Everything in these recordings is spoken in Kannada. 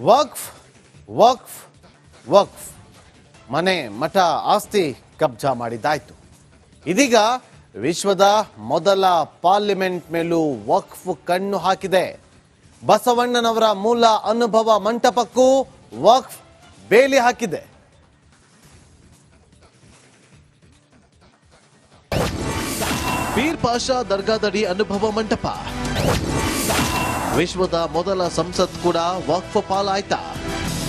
ವಕ್ಫ್ ವಕ್ಫ್ ವಕ್ಫ್ ಮನೆ ಮಠ ಆಸ್ತಿ ಕಬ್ಜಾ ಮಾಡಿದ್ದಾಯ್ತು. ಇದೀಗ ವಿಶ್ವದ ಮೊದಲ ಪಾರ್ಲಿಮೆಂಟ್ ಮೇಲೂ ವಕ್ಫ್ ಕಣ್ಣು ಹಾಕಿದೆ. ಬಸವಣ್ಣನವರ ಮೂಲ ಅನುಭವ ಮಂಟಪಕ್ಕೂ ವಕ್ಫ್ ಬೇಲಿ ಹಾಕಿದೆ. ಪೀರ್ ಪಾಷಾ ದರ್ಗಾದಡಿ ಅನುಭವ ಮಂಟಪ. ವಿಶ್ವದ ಮೊದಲ ಸಂಸತ್ ಕೂಡ ವಕ್ಫ್ ಪಾಲಾಯ್ತಾ?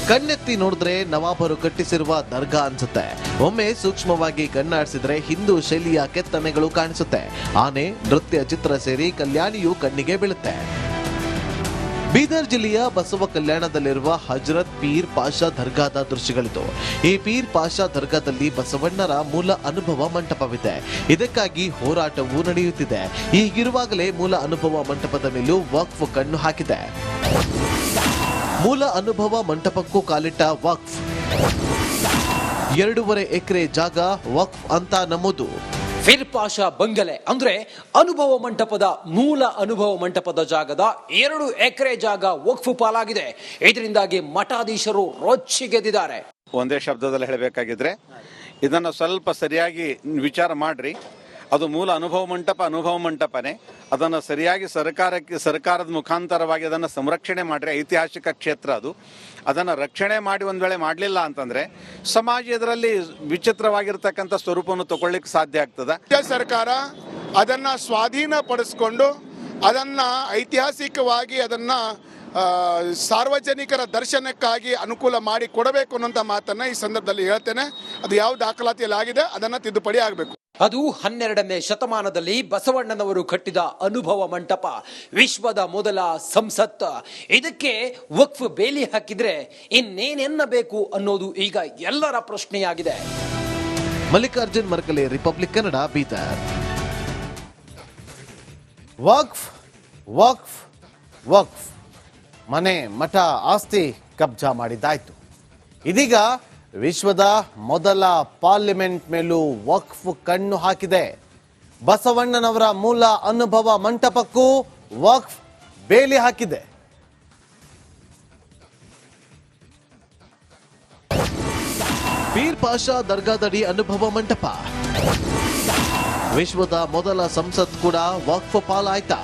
ಕಣ್ಣೆತ್ತಿ ನೋಡಿದ್ರೆ ನವಾಬರು ಕಟ್ಟಿಸಿರುವ ದರ್ಗಾ ಅನ್ಸುತ್ತೆ. ಒಮ್ಮೆ ಸೂಕ್ಷ್ಮವಾಗಿ ಕಣ್ಣಾಡಿಸಿದ್ರೆ ಹಿಂದೂ ಶೈಲಿಯ ಕೆತ್ತನೆಗಳು ಕಾಣಿಸುತ್ತೆ. ಆನೆ, ನೃತ್ಯ ಚಿತ್ರ ಸೇರಿ ಕಲ್ಯಾಣಿಯು ಕಣ್ಣಿಗೆ ಬೀಳುತ್ತೆ. ಬೀದರ್ ಜಿಲ್ಲೆಯ ಬಸವ ಕಲ್ಯಾಣದಲ್ಲಿರುವ ಹಜರತ್ ಪೀರ್ ಪಾಷಾ ದರ್ಗಾದ ದೃಶ್ಯಗಳಿದು. ಈ ಪೀರ್ ಪಾಷಾ ದರ್ಗಾದಲ್ಲಿ ಬಸವಣ್ಣರ ಮೂಲ ಅನುಭವ ಮಂಟಪವಿದೆ. ಇದಕ್ಕಾಗಿ ಹೋರಾಟವೂ ನಡೆಯುತ್ತಿದೆ. ಹೀಗಿರುವಾಗಲೇ ಮೂಲ ಅನುಭವ ಮಂಟಪದ ಮೇಲೂ ವಕ್ಫ್ ಕಣ್ಣು ಹಾಕಿದೆ. ಮೂಲ ಅನುಭವ ಮಂಟಪಕ್ಕೂ ಕಾಲಿಟ್ಟ ವಕ್ಫ್. 2.5 ಎಕರೆ ಜಾಗ ವಕ್ಫ್ ಅಂತ ನಮೂದು. ಪೀರ್ ಪಾಷಾ ಬಂಗಲೆ ಅಂದ್ರೆ ಅನುಭವ ಮಂಟಪದ ಮೂಲ ಅನುಭವ ಮಂಟಪದ ಜಾಗದ 2 ಎಕರೆ ಜಾಗ ವಕ್ಫ್ ಪಾಲಾಗಿದೆ. ಇದರಿಂದಾಗಿ ಮಠಾಧೀಶರು ರೊಚ್ಚಿಗೆದ್ದಿದ್ದಾರೆ. ಒಂದೇ ಶಬ್ದದಲ್ಲಿ ಹೇಳಬೇಕಾಗಿದ್ರೆ ಇದನ್ನು ಸ್ವಲ್ಪ ಸರಿಯಾಗಿ ವಿಚಾರ ಮಾಡ್ರಿ. ಅದು ಮೂಲ ಅನುಭವ ಮಂಟಪನೇ. ಅದನ್ನು ಸರಿಯಾಗಿ ಸರ್ಕಾರದ ಮುಖಾಂತರವಾಗಿ ಅದನ್ನು ಸಂರಕ್ಷಣೆ ಮಾಡ್ರಿ. ಐತಿಹಾಸಿಕ ಕ್ಷೇತ್ರ ಅದು. ಅದನ್ನು ರಕ್ಷಣೆ ಮಾಡಿ ಒಂದು ವೇಳೆ ಮಾಡಲಿಲ್ಲ ಅಂತಂದ್ರೆ ಸಮಾಜ ಇದರಲ್ಲಿ ವಿಚಿತ್ರವಾಗಿರ್ತಕ್ಕಂಥ ಸ್ವರೂಪವನ್ನು ತಗೊಳ್ಳಿಕ್ಕೆ ಸಾಧ್ಯ ಆಗ್ತದೆ. ಸರ್ಕಾರ ಅದನ್ನು ಸ್ವಾಧೀನಪಡಿಸ್ಕೊಂಡು ಅದನ್ನು ಐತಿಹಾಸಿಕವಾಗಿ ಅದನ್ನು ಸಾರ್ವಜನಿಕರ ದರ್ಶನಕ್ಕಾಗಿ ಅನುಕೂಲ ಮಾಡಿ ಕೊಡಬೇಕು ಅನ್ನೋಂಥ ಮಾತನ್ನ ಈ ಸಂದರ್ಭದಲ್ಲಿ ಹೇಳ್ತೇನೆ. ಅದು ಯಾವ ದಾಖಲಾತಿಯಲ್ಲಿ ಆಗಿದೆ ಅದನ್ನ ತಿದ್ದುಪಡಿ ಆಗಬೇಕು. ಅದು 12ನೇ ಶತಮಾನದಲ್ಲಿ ಬಸವಣ್ಣನವರು ಕಟ್ಟಿದ ಅನುಭವ ಮಂಟಪ, ವಿಶ್ವದ ಮೊದಲ ಸಂಸತ್. ಇದಕ್ಕೆ ವಕ್ಫ್ ಬೇಲಿ ಹಾಕಿದ್ರೆ ಇನ್ನೇನೆನ್ನಬೇಕು ಅನ್ನೋದು ಈಗ ಎಲ್ಲರ ಪ್ರಶ್ನೆಯಾಗಿದೆ. ಮಲ್ಲಿಕಾರ್ಜುನ್ ಮರ್ಕಲೆ, ರಿಪಬ್ಲಿಕ್ ಕನ್ನಡ, ಬೀದರ್. ವಕ್ಫ್ ವಕ್ಫ್ ವಕ್ಫ್ ಮನೆ ಮಠ ಆಸ್ತಿ ಕಬ್ಜಾ ಮಾಡಿದ್ದಾಯ್ತು. ಇದೀಗ ವಿಶ್ವದ ಮೊದಲ ಪಾರ್ಲಿಮೆಂಟ್ ಮೇಲೂ ವಕ್ಫ್ ಕಣ್ಣು ಹಾಕಿದೆ. ಬಸವಣ್ಣನವರ ಮೂಲ ಅನುಭವ ಮಂಟಪಕ್ಕೂ ವಕ್ಫ್ ಬೇಲಿ ಹಾಕಿದೆ. ಪೀರ್ ಪಾಷಾ ದರ್ಗಾದಡಿ ಅನುಭವ ಮಂಟಪ. ವಿಶ್ವದ ಮೊದಲ ಸಂಸತ್ ಕೂಡ ವಕ್ಫ್ ಪಾಲಾಯ್ತಾ?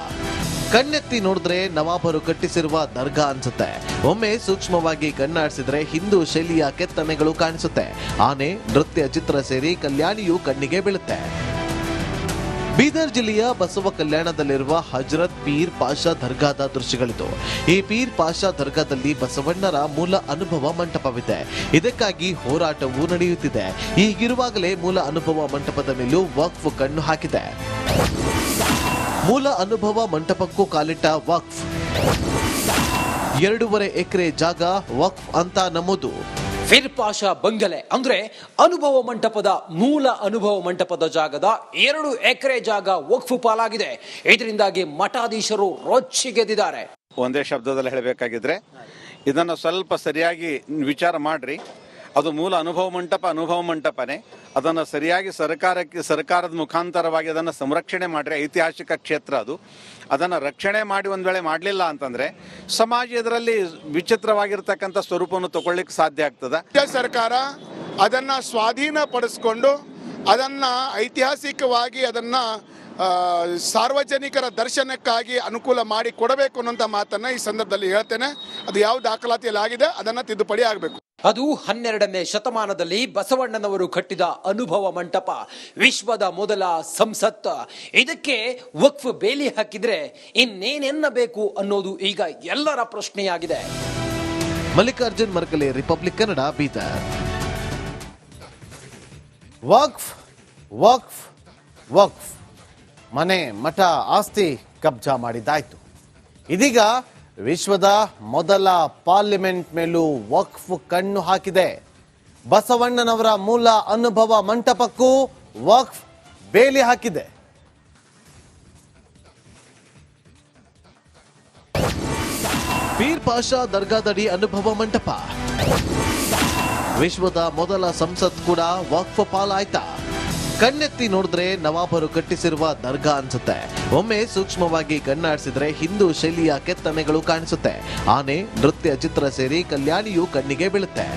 ಕಣ್ಣೆತ್ತಿ ನೋಡಿದ್ರೆ ನವಾಬರು ಕಟ್ಟಿಸಿರುವ ದರ್ಗಾ ಅನ್ಸುತ್ತೆ. ಒಮ್ಮೆ ಸೂಕ್ಷ್ಮವಾಗಿ ಕಣ್ಣಾಡಿಸಿದ್ರೆ ಹಿಂದೂ ಶೈಲಿಯ ಕೆತ್ತನೆಗಳು ಕಾಣಿಸುತ್ತೆ. ಆನೆ, ನೃತ್ಯ ಚಿತ್ರ ಸೇರಿ ಕಲ್ಯಾಣಿಯು ಕಣ್ಣಿಗೆ ಬೀಳುತ್ತೆ. ಬೀದರ್ ಜಿಲ್ಲೆಯ ಬಸವ ಕಲ್ಯಾಣದಲ್ಲಿರುವ ಹಜರತ್ ಪೀರ್ ಪಾಷಾ ದರ್ಗಾದ ದೃಶ್ಯಗಳಿದು. ಈ ಪೀರ್ ಪಾಷಾ ದರ್ಗಾದಲ್ಲಿ ಬಸವಣ್ಣರ ಮೂಲ ಅನುಭವ ಮಂಟಪವಿದೆ. ಇದಕ್ಕಾಗಿ ಹೋರಾಟವೂ ನಡೆಯುತ್ತಿದೆ. ಹೀಗಿರುವಾಗಲೇ ಮೂಲ ಅನುಭವ ಮಂಟಪದ ಮೇಲೂ ವಕ್ಫ್ ಕಣ್ಣು ಹಾಕಿದೆ. ಮೂಲ ಅನುಭವ ಮಂಟಪಕ್ಕೂ ಕಾಲಿಟ್ಟ ವಕ್ಫ್. 2.5 ಎಕರೆ ಜಾಗ ವಕ್ಫ್ ಅಂತ ನಮೂದು. ಪೀರ್ ಪಾಷಾ ಬಂಗಲೆ ಅಂದ್ರೆ ಅನುಭವ ಮಂಟಪದ ಮೂಲ ಅನುಭವ ಮಂಟಪದ ಜಾಗದ 2 ಎಕರೆ ಜಾಗ ವಕ್ಫ್ ಪಾಲಾಗಿದೆ. ಇದರಿಂದಾಗಿ ಮಠಾಧೀಶರು ರೊಚ್ಚಿಗೆದ್ದಿದ್ದಾರೆ. ಒಂದೇ ಶಬ್ದದಲ್ಲಿ ಹೇಳಬೇಕಾಗಿದ್ರೆ ಇದನ್ನು ಸ್ವಲ್ಪ ಸರಿಯಾಗಿ ವಿಚಾರ ಮಾಡ್ರಿ. ಅದು ಮೂಲ ಅನುಭವ ಮಂಟಪನೇ. ಅದನ್ನು ಸರಿಯಾಗಿ ಸರ್ಕಾರದ ಮುಖಾಂತರವಾಗಿ ಅದನ್ನು ಸಂರಕ್ಷಣೆ ಮಾಡ್ರಿ. ಐತಿಹಾಸಿಕ ಕ್ಷೇತ್ರ ಅದು. ಅದನ್ನು ರಕ್ಷಣೆ ಮಾಡಿ ಒಂದು ವೇಳೆ ಮಾಡಲಿಲ್ಲ ಅಂತಂದ್ರೆ ಸಮಾಜ ಇದರಲ್ಲಿ ವಿಚಿತ್ರವಾಗಿರ್ತಕ್ಕಂಥ ಸ್ವರೂಪವನ್ನು ತಗೊಳ್ಳಿಕ್ಕೆ ಸಾಧ್ಯ ಆಗ್ತದೆ. ಸರ್ಕಾರ ಅದನ್ನು ಸ್ವಾಧೀನಪಡಿಸ್ಕೊಂಡು ಅದನ್ನು ಐತಿಹಾಸಿಕವಾಗಿ ಅದನ್ನು ಸಾರ್ವಜನಿಕರ ದರ್ಶನಕ್ಕಾಗಿ ಅನುಕೂಲ ಮಾಡಿ ಕೊಡಬೇಕು ಅನ್ನೋಂಥ ಮಾತನ್ನ ಈ ಸಂದರ್ಭದಲ್ಲಿ ಹೇಳ್ತೇನೆ. ಅದು ಯಾವ ದಾಖಲಾತಿಯಲ್ಲಿ ಆಗಿದೆ ಅದನ್ನ ತಿದ್ದುಪಡಿ ಆಗಬೇಕು. ಅದು 12ನೇ ಶತಮಾನದಲ್ಲಿ ಬಸವಣ್ಣನವರು ಕಟ್ಟಿದ ಅನುಭವ ಮಂಟಪ, ವಿಶ್ವದ ಮೊದಲ ಸಂಸತ್. ಇದಕ್ಕೆ ವಕ್ಫ್ ಬೇಲಿ ಹಾಕಿದ್ರೆ ಇನ್ನೇನೆನ್ನಬೇಕು ಅನ್ನೋದು ಈಗ ಎಲ್ಲರ ಪ್ರಶ್ನೆಯಾಗಿದೆ. ಮಲ್ಲಿಕಾರ್ಜುನ್ ಮರ್ಕಲೆ, ರಿಪಬ್ಲಿಕ್ ಕನ್ನಡ, ಬೀದರ್. ವಕ್ಫ್ ವಕ್ಫ್ ವಕ್ಫ್ ಮನೆ ಮಠ ಆಸ್ತಿ ಕಬ್ಜಾ ಮಾಡಿದ್ದಾಯ್ತು. ಇದೀಗ ವಿಶ್ವದ ಮೊದಲ ಪಾರ್ಲಿಮೆಂಟ್ ಮೇಲೂ ವಕ್ಫ್ ಕಣ್ಣು ಹಾಕಿದೆ. ಬಸವಣ್ಣನವರ ಮೂಲ ಅನುಭವ ಮಂಟಪಕ್ಕೂ ವಕ್ಫ್ ಬೇಲಿ ಹಾಕಿದೆ. ಪೀರ್ ಪಾಷಾ ದರ್ಗಾದಡಿ ಅನುಭವ ಮಂಟಪ. ವಿಶ್ವದ ಮೊದಲ ಸಂಸತ್ ಕೂಡ ವಕ್ಫ್ ಪಾಲಾಯ್ತಾ? ಕಣ್ಣೆತ್ತಿ ನೋಡಿದ್ರೆ ನವಾಬರು ಕಟ್ಟಿಸಿರುವ ದರ್ಗಾ ಅನ್ಸುತ್ತೆ. ಒಮ್ಮೆ ಸೂಕ್ಷ್ಮವಾಗಿ ಕಣ್ಣಾಡಿಸಿದ್ರೆ ಹಿಂದೂ ಶೈಲಿಯ ಕೆತ್ತನೆಗಳು ಕಾಣಿಸುತ್ತೆ. ಆನೆ, ನೃತ್ಯ ಚಿತ್ರ ಸೇರಿ ಕಲ್ಯಾಣಿಯು ಕಣ್ಣಿಗೆ ಬೀಳುತ್ತೆ.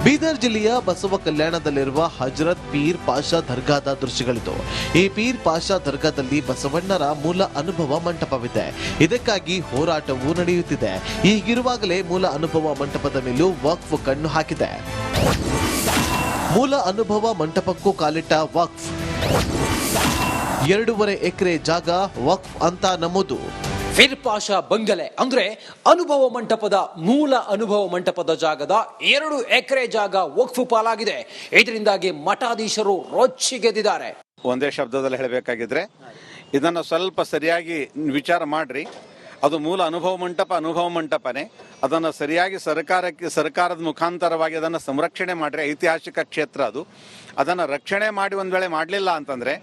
ಬೀದರ್ ಜಿಲ್ಲೆಯ ಬಸವ ಕಲ್ಯಾಣದಲ್ಲಿರುವ ಹಜರತ್ ಪೀರ್ ಪಾಷಾ ದರ್ಗಾದ ದೃಶ್ಯಗಳಿದು. ಈ ಪೀರ್ ಪಾಷಾ ದರ್ಗಾದಲ್ಲಿ ಬಸವಣ್ಣರ ಮೂಲ ಅನುಭವ ಮಂಟಪವಿದೆ. ಇದಕ್ಕಾಗಿ ಹೋರಾಟವೂ ನಡೆಯುತ್ತಿದೆ. ಹೀಗಿರುವಾಗಲೇ ಮೂಲ ಅನುಭವ ಮಂಟಪದ ಮೇಲೂ ವಕ್ಫ್ ಕಣ್ಣು ಹಾಕಿದೆ. ಮೂಲ ಅನುಭವ ಮಂಟಪಕ್ಕೂ ಕಾಲಿಟ್ಟ ವಕ್ಫ್ 2.5 ಎಕರೆ ಜಾಗ ವಕ್ಫ್ ಅಂತ ನಮೂದು. ಫಿರ್ ಪಾಷಾ ಬಂಗಲೆ ಅಂದ್ರೆ ಅನುಭವ ಮಂಟಪದ ಮೂಲ ಅನುಭವ ಮಂಟಪದ ಜಾಗದ 2 ಎಕರೆ ಜಾಗ ವಕ್ಫ್ ಪಾಲಾಗಿದೆ. ಇದರಿಂದಾಗಿ ಮಠಾಧೀಶರು ರೊಚ್ಚಿಗೆದ್ದಿದ್ದಾರೆ. ಒಂದೇ ಶಬ್ದದಲ್ಲಿ ಹೇಳಬೇಕಾಗಿದ್ರೆ ಇದನ್ನು ಸ್ವಲ್ಪ ಸರಿಯಾಗಿ ವಿಚಾರ ಮಾಡ್ರಿ. ಅದು ಮೂಲ ಅನುಭವ ಮಂಟಪನೇ. ಅದನ್ನು ಸರಿಯಾಗಿ ಸರ್ಕಾರದ ಮುಖಾಂತರವಾಗಿ ಅದನ್ನು ಸಂರಕ್ಷಣೆ ಮಾಡ್ರಿ. ಐತಿಹಾಸಿಕ ಕ್ಷೇತ್ರ ಅದು. ಅದನ್ನು ರಕ್ಷಣೆ ಮಾಡಿ ಒಂದು ವೇಳೆ ಮಾಡಲಿಲ್ಲ ಅಂತಂದ್ರೆ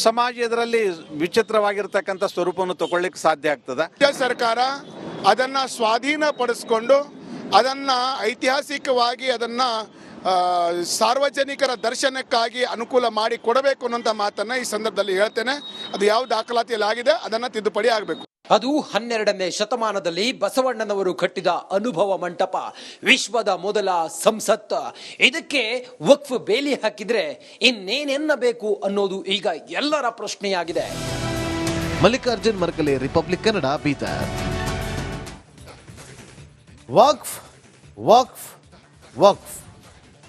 ಸಮಾಜ ಇದರಲ್ಲಿ ವಿಚಿತ್ರವಾಗಿರ್ತಕ್ಕಂಥ ಸ್ವರೂಪವನ್ನು ತಗೊಳ್ಳಿಕ್ಕೆ ಸಾಧ್ಯ ಆಗ್ತದೆ. ಸರ್ಕಾರ ಅದನ್ನ ಸ್ವಾಧೀನಪಡಿಸ್ಕೊಂಡು ಅದನ್ನ ಐತಿಹಾಸಿಕವಾಗಿ ಅದನ್ನ ಸಾರ್ವಜನಿಕರ ದರ್ಶನಕ್ಕಾಗಿ ಅನುಕೂಲ ಮಾಡಿ ಕೊಡಬೇಕು ಅನ್ನೋಂಥ ಮಾತನ್ನ ಈ ಸಂದರ್ಭದಲ್ಲಿ ಹೇಳ್ತೇನೆ. ಅದು ಯಾವ ದಾಖಲಾತಿಯಲ್ಲಿ ಆಗಿದೆ ಅದನ್ನ ತಿದ್ದುಪಡಿ ಆಗಬೇಕು. ಅದು 12ನೇ ಶತಮಾನದಲ್ಲಿ ಬಸವಣ್ಣನವರು ಕಟ್ಟಿದ ಅನುಭವ ಮಂಟಪ, ವಿಶ್ವದ ಮೊದಲ ಸಂಸತ್. ಇದಕ್ಕೆ ವಕ್ಫ್ ಬೇಲಿ ಹಾಕಿದ್ರೆ ಇನ್ನೇನೆನ್ನಬೇಕು ಅನ್ನೋದು ಈಗ ಎಲ್ಲರ ಪ್ರಶ್ನೆಯಾಗಿದೆ. ಮಲ್ಲಿಕಾರ್ಜುನ್ ಮರ್ಕಲೆ, ರಿಪಬ್ಲಿಕ್ ಕನ್ನಡ, ಬೀದರ್. ವಕ್ಫ್ ವಕ್ಫ್ ವಕ್ಫ್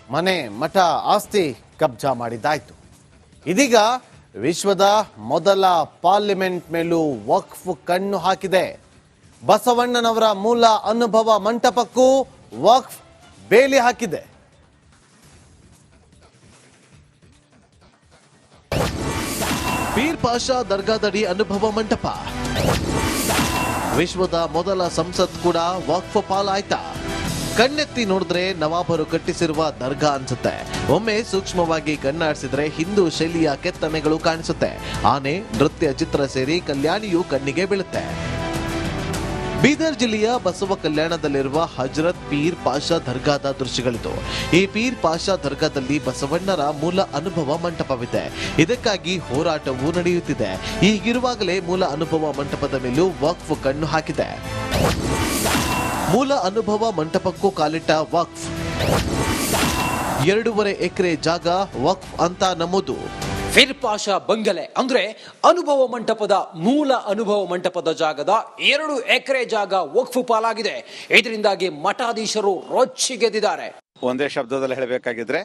ಮನೆ, ಮಠ, ಆಸ್ತಿ ಕಬ್ಜಾ ಮಾಡಿದ್ದಾಯ್ತು. ಇದೀಗ ವಿಶ್ವದ ಮೊದಲ ಪಾರ್ಲಿಮೆಂಟ್ ಮೇಲೂ ವಕ್ಫ್ ಕಣ್ಣು ಹಾಕಿದೆ. ಬಸವಣ್ಣನವರ ಮೂಲ ಅನುಭವ ಮಂಟಪಕ್ಕೂ ವಕ್ಫ್ ಬೇಲಿ ಹಾಕಿದೆ. ಪೀರ್ ಪಾಷಾ ದರ್ಗಾದಡಿ ಅನುಭವ ಮಂಟಪ. ವಿಶ್ವದ ಮೊದಲ ಸಂಸತ್ ಕೂಡ ವಕ್ಫ್ ಪಾಲಾಯ್ತಾ? ಕಣ್ಣೆತ್ತಿ ನೋಡಿದ್ರೆ ನವಾಬರು ಕಟ್ಟಿಸಿರುವ ದರ್ಗಾ ಅನ್ಸುತ್ತೆ. ಒಮ್ಮೆ ಸೂಕ್ಷ್ಮವಾಗಿ ಕಣ್ಣಾಡಿಸಿದ್ರೆ ಹಿಂದೂ ಶೈಲಿಯ ಕೆತ್ತನೆಗಳು ಕಾಣಿಸುತ್ತೆ. ಆನೆ, ನೃತ್ಯ ಚಿತ್ರ ಸೇರಿ ಕಲ್ಯಾಣಿಯು ಕಣ್ಣಿಗೆ ಬೀಳುತ್ತೆ. ಬೀದರ್ ಜಿಲ್ಲೆಯ ಬಸವ ಕಲ್ಯಾಣದಲ್ಲಿರುವ ಹಜರತ್ ಪೀರ್ ಪಾಷಾ ದರ್ಗಾದ ದೃಶ್ಯಗಳಿದು. ಈ ಪೀರ್ ಪಾಷಾ ದರ್ಗಾದಲ್ಲಿ ಬಸವಣ್ಣರ ಮೂಲ ಅನುಭವ ಮಂಟಪವಿದೆ. ಇದಕ್ಕಾಗಿ ಹೋರಾಟವೂ ನಡೆಯುತ್ತಿದೆ. ಹೀಗಿರುವಾಗಲೇ ಮೂಲ ಅನುಭವ ಮಂಟಪದ ಮೇಲೂ ವಕ್ಫ್ ಕಣ್ಣು ಹಾಕಿದೆ. ಮೂಲ ಅನುಭವ ಮಂಟಪಕ್ಕೂ ಕಾಲಿಟ್ಟ ವಕ್ಫ್ 2.5 ಎಕರೆ ಜಾಗ ವಕ್ಫ್ ಅಂತ ನಮೂದು. ಫಿರ್ ಪಾಷಾ ಬಂಗಲೆ ಅಂದ್ರೆ ಅನುಭವ ಮಂಟಪದ ಮೂಲ ಅನುಭವ ಮಂಟಪದ ಜಾಗದ 2 ಎಕರೆ ಜಾಗ ವಕ್ಫ್ ಪಾಲಾಗಿದೆ. ಇದರಿಂದಾಗಿ ಮಠಾಧೀಶರು ರೊಚ್ಚಿಗೆದ್ದಿದ್ದಾರೆ. ಒಂದೇ ಶಬ್ದದಲ್ಲಿ ಹೇಳಬೇಕಾಗಿದ್ರೆ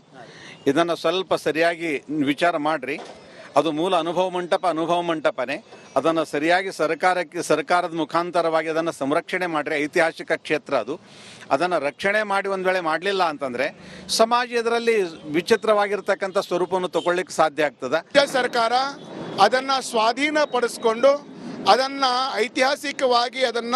ಇದನ್ನು ಸ್ವಲ್ಪ ಸರಿಯಾಗಿ ವಿಚಾರ ಮಾಡ್ರಿ. ಅದು ಮೂಲ ಅನುಭವ ಮಂಟಪನೇ. ಅದನ್ನು ಸರಿಯಾಗಿ ಸರ್ಕಾರದ ಮುಖಾಂತರವಾಗಿ ಅದನ್ನು ಸಂರಕ್ಷಣೆ ಮಾಡ್ರಿ. ಐತಿಹಾಸಿಕ ಕ್ಷೇತ್ರ ಅದು. ಅದನ್ನು ರಕ್ಷಣೆ ಮಾಡಿ ಒಂದು ವೇಳೆ ಮಾಡಲಿಲ್ಲ ಅಂತಂದ್ರೆ ಸಮಾಜ ಇದರಲ್ಲಿ ವಿಚಿತ್ರವಾಗಿರ್ತಕ್ಕಂಥ ಸ್ವರೂಪವನ್ನು ತಗೊಳ್ಳಿಕ್ಕೆ ಸಾಧ್ಯ ಆಗ್ತದೆ. ಸರ್ಕಾರ ಅದನ್ನ ಸ್ವಾಧೀನಪಡಿಸ್ಕೊಂಡು ಅದನ್ನ ಐತಿಹಾಸಿಕವಾಗಿ ಅದನ್ನ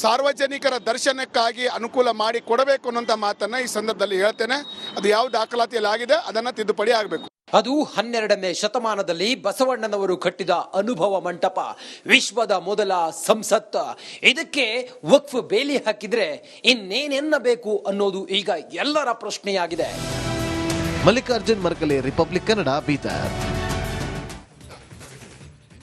ಸಾರ್ವಜನಿಕರ ದರ್ಶನಕ್ಕಾಗಿ ಅನುಕೂಲ ಮಾಡಿ ಕೊಡಬೇಕು ಅನ್ನೋಂಥ ಮಾತನ್ನ ಈ ಸಂದರ್ಭದಲ್ಲಿ ಹೇಳ್ತೇನೆ. ಅದು ಯಾವ ದಾಖಲಾತಿಯಲ್ಲಿ ಆಗಿದೆ ಅದನ್ನ ತಿದ್ದುಪಡಿ ಆಗಬೇಕು. ಅದು 12ನೇ ಶತಮಾನದಲ್ಲಿ ಬಸವಣ್ಣನವರು ಕಟ್ಟಿದ ಅನುಭವ ಮಂಟಪ, ವಿಶ್ವದ ಮೊದಲ ಸಂಸತ್. ಇದಕ್ಕೆ ವಕ್ಫ್ ಬೇಲಿ ಹಾಕಿದ್ರೆ ಇನ್ನೇನೆನ್ನಬೇಕು ಅನ್ನೋದು ಈಗ ಎಲ್ಲರ ಪ್ರಶ್ನೆಯಾಗಿದೆ. ಮಲ್ಲಿಕಾರ್ಜುನ್ ಮರ್ಕಲೆ, ರಿಪಬ್ಲಿಕ್ ಕನ್ನಡ, ಬೀದರ್.